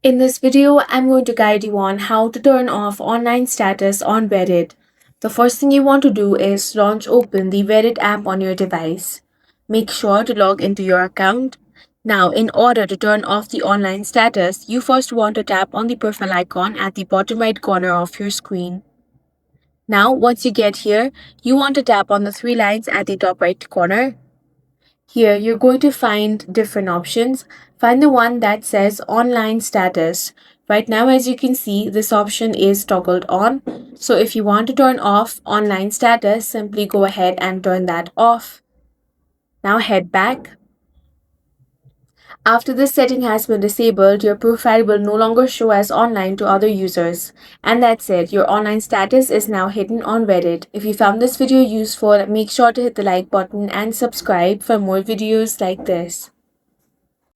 In this video, I'm going to guide you on how to turn off online status on Reddit. The first thing you want to do is launch open the Reddit app on your device. Make sure to log into your account. Now, in order to turn off the online status, you first want to tap on the profile icon at the bottom right corner of your screen. Now, once you get here, you want to tap on the three lines at the top right corner. Here, you're going to find different options. Find the one that says online status. Right now, as you can see, this option is toggled on. So if you want to turn off online status, simply go ahead and turn that off. Now head back. After this setting has been disabled, your profile will no longer show as online to other users. And that's it, your online status is now hidden on Reddit. If you found this video useful, make sure to hit the like button and subscribe for more videos like this.